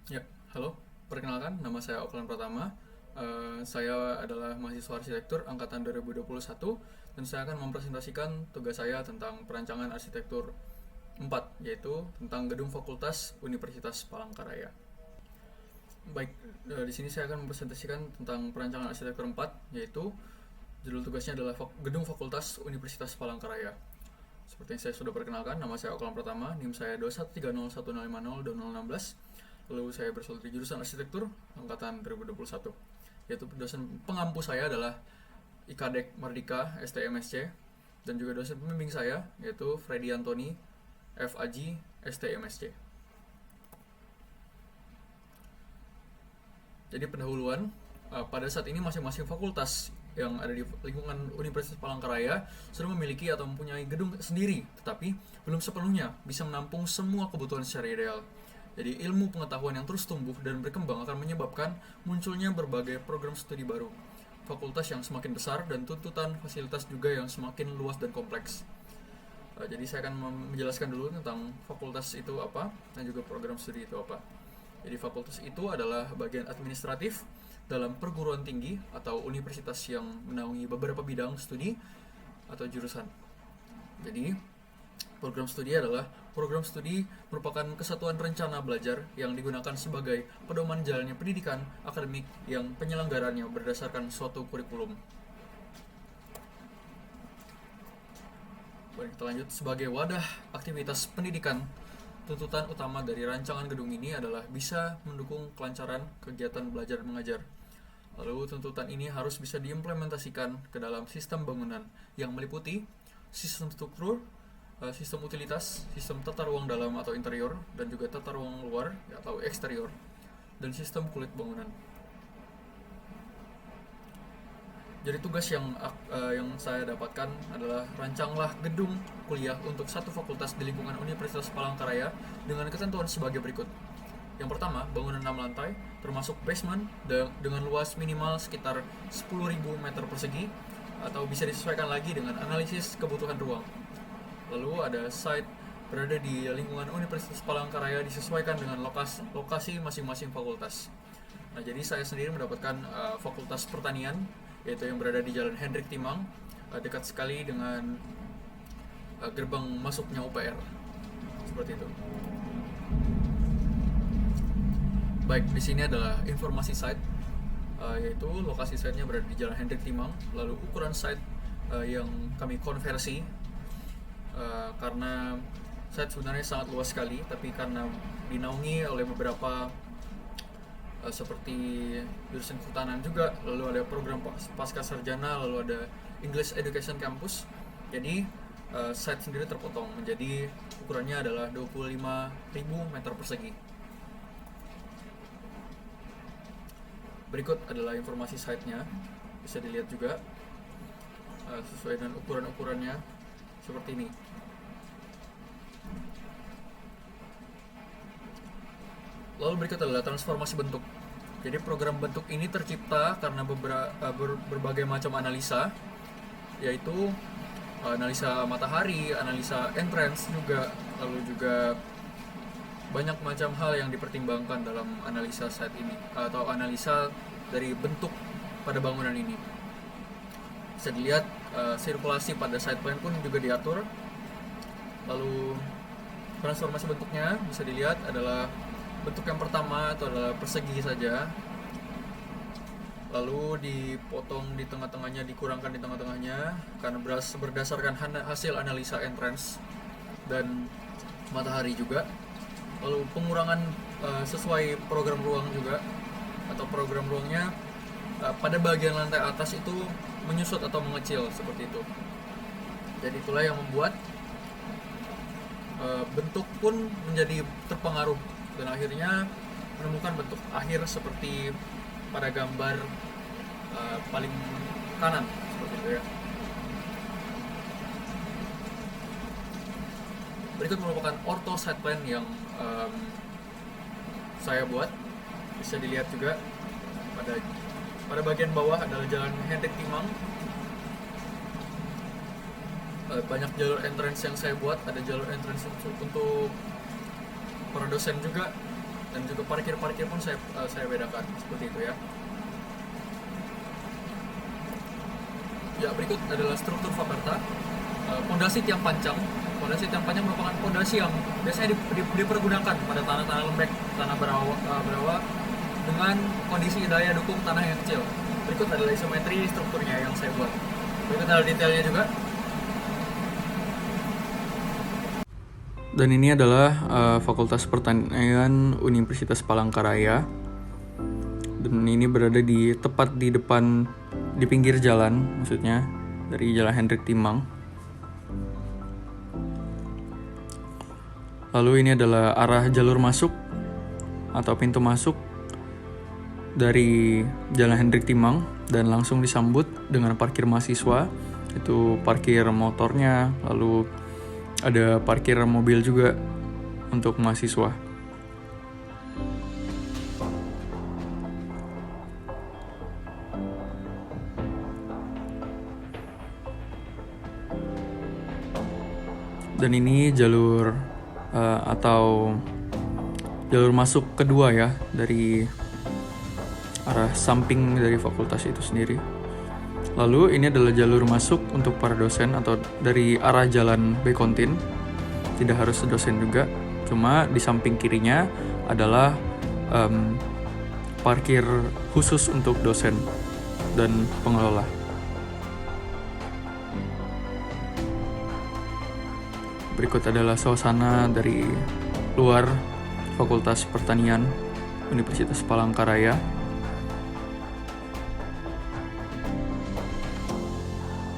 Ya, halo. Perkenalkan, nama saya Oklan Pratama. Saya adalah mahasiswa arsitektur angkatan 2021 dan saya akan mempresentasikan tugas saya tentang perancangan arsitektur 4, yaitu tentang gedung fakultas Universitas Palangkaraya. Baik, di sini saya akan mempresentasikan tentang perancangan arsitektur 4, yaitu judul tugasnya adalah Gedung Fakultas Universitas Palangkaraya. Seperti yang saya sudah perkenalkan, nama saya Oklam Pratama, NIM saya 21301502016. Lalu saya berasal dari jurusan arsitektur angkatan 2021. Yaitu dosen pengampu saya adalah IKADEK Mardika STMSC dan juga dosen pembimbing saya yaitu Freddy Antoni FAG STMSC. Jadi pendahuluan, pada saat ini masing-masing fakultas yang ada di lingkungan Universitas Palangkaraya sudah memiliki atau mempunyai gedung sendiri, tetapi belum sepenuhnya bisa menampung semua kebutuhan secara ideal. Jadi ilmu pengetahuan yang terus tumbuh dan berkembang akan menyebabkan munculnya berbagai program studi baru, fakultas yang semakin besar dan tuntutan fasilitas juga yang semakin luas dan kompleks. Jadi saya akan menjelaskan dulu tentang fakultas itu apa dan juga program studi itu apa. Jadi fakultas itu adalah bagian administratif dalam perguruan tinggi atau universitas yang menaungi beberapa bidang studi atau jurusan. Jadi program studi adalah program studi merupakan kesatuan rencana belajar yang digunakan sebagai pedoman jalannya pendidikan akademik yang penyelenggaranya berdasarkan suatu kurikulum. Baik, kita lanjut. Sebagai wadah aktivitas pendidikan, tuntutan utama dari rancangan gedung ini adalah bisa mendukung kelancaran kegiatan belajar mengajar. Lalu tuntutan ini harus bisa diimplementasikan ke dalam sistem bangunan yang meliputi sistem struktur, sistem utilitas, sistem tata ruang dalam atau interior, dan juga tata ruang luar atau eksterior, dan sistem kulit bangunan. Jadi tugas yang saya dapatkan adalah rancanglah gedung kuliah untuk satu fakultas di lingkungan Universitas Palangkaraya dengan ketentuan sebagai berikut. Yang pertama, bangunan 6 lantai, termasuk basement dengan luas minimal sekitar 10.000 meter persegi atau bisa disesuaikan lagi dengan analisis kebutuhan ruang. Lalu ada site berada di lingkungan Universitas Palangkaraya disesuaikan dengan lokasi masing-masing fakultas. Nah, jadi saya sendiri mendapatkan fakultas pertanian, yaitu yang berada di Jalan Hendrik Timang, dekat sekali dengan gerbang masuknya UPR. Seperti itu. Baik, di sini adalah informasi site, yaitu lokasi site-nya berada di Jalan Hendrik Timang. Lalu ukuran site yang kami konversi, karena site sebenarnya sangat luas sekali, tapi karena dinaungi oleh beberapa seperti jurusan kehutanan juga, lalu ada program pasca sarjana, lalu ada English Education Campus. Jadi site sendiri terpotong menjadi ukurannya adalah 25.000 meter persegi. Berikut adalah informasi site-nya, bisa dilihat juga sesuai dengan ukuran-ukurannya seperti ini. Lalu berikut adalah transformasi bentuk. Jadi program bentuk ini tercipta karena berbagai macam analisa, yaitu analisa matahari, analisa entrance juga, lalu juga banyak macam hal yang dipertimbangkan dalam analisa site ini atau analisa dari bentuk pada bangunan ini. Bisa dilihat sirkulasi pada site plan pun juga diatur. Lalu transformasi bentuknya bisa dilihat adalah bentuk yang pertama itu adalah persegi saja, lalu dipotong di tengah-tengahnya, dikurangkan di tengah-tengahnya karena berdasarkan hasil analisa entrance dan matahari juga. Lalu pengurangan sesuai program ruang juga, atau program ruangnya pada bagian lantai atas itu menyusut atau mengecil seperti itu. Jadi itulah yang membuat bentuk pun menjadi terpengaruh dan akhirnya menemukan bentuk akhir seperti pada gambar paling kanan seperti itu ya. Berikut merupakan ortho site plan yang saya buat. Bisa dilihat juga pada bagian bawah adalah Jalan Hendrik Timang. Banyak jalur entrance yang saya buat, ada jalur entrance untuk para dosen juga, dan juga parkir pun saya bedakan seperti itu ya. Ya, berikut adalah struktur Faperta. Pondasi tiang panjang. Pondasi tiang panjang merupakan pondasi yang biasanya dipergunakan pada tanah-tanah lembek, tanah berawa dengan kondisi daya dukung tanah yang kecil. Berikut adalah isometri strukturnya yang saya buat. Berikut adalah detailnya juga. Dan ini adalah Fakultas Pertanian Universitas Palangkaraya. Dan ini berada tepat di depan, di pinggir jalan, maksudnya dari Jalan Hendrik Timang. Lalu ini adalah arah jalur masuk atau pintu masuk dari Jalan Hendrik Timang, dan langsung disambut dengan parkir mahasiswa. Itu parkir motornya, lalu ada parkir mobil juga untuk mahasiswa. Dan ini jalur atau jalur masuk kedua ya dari arah samping dari fakultas itu sendiri. Lalu ini adalah jalur masuk untuk para dosen atau dari arah jalan Bekontin. Tidak harus dosen juga, cuma di samping kirinya adalah parkir khusus untuk dosen dan pengelola. Berikut adalah suasana dari luar Fakultas Pertanian Universitas Palangkaraya.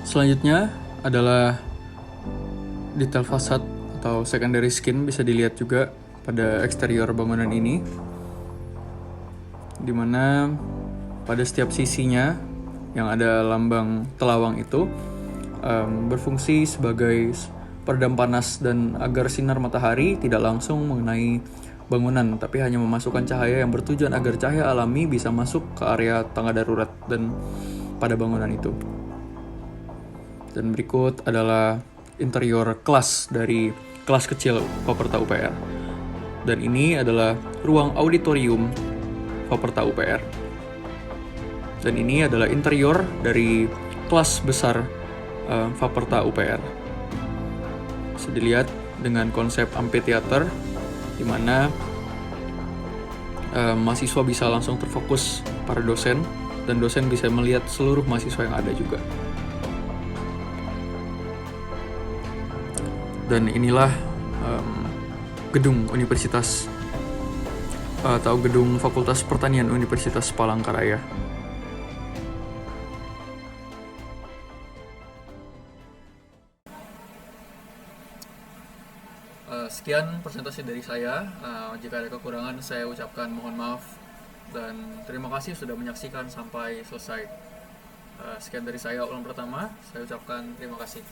Selanjutnya adalah detail fasad atau secondary skin, bisa dilihat juga pada eksterior bangunan ini, dimana pada setiap sisinya yang ada lambang telawang itu berfungsi sebagai peredam panas dan agar sinar matahari tidak langsung mengenai bangunan, tapi hanya memasukkan cahaya yang bertujuan agar cahaya alami bisa masuk ke area tangga darurat dan pada bangunan itu. Dan berikut adalah interior kelas dari kelas kecil Faperta UPR. Dan ini adalah ruang auditorium Faperta UPR. Dan ini adalah interior dari kelas besar Faperta UPR. Bisa dilihat dengan konsep amphitheater, di mana mahasiswa bisa langsung terfokus para dosen, dan dosen bisa melihat seluruh mahasiswa yang ada juga. Dan inilah gedung Universitas atau gedung Fakultas Pertanian Universitas Palangkaraya. Sekian presentasi dari saya. Jika ada kekurangan, saya ucapkan mohon maaf, dan terima kasih sudah menyaksikan sampai selesai. Sekian dari saya, ulang pertama, saya ucapkan terima kasih.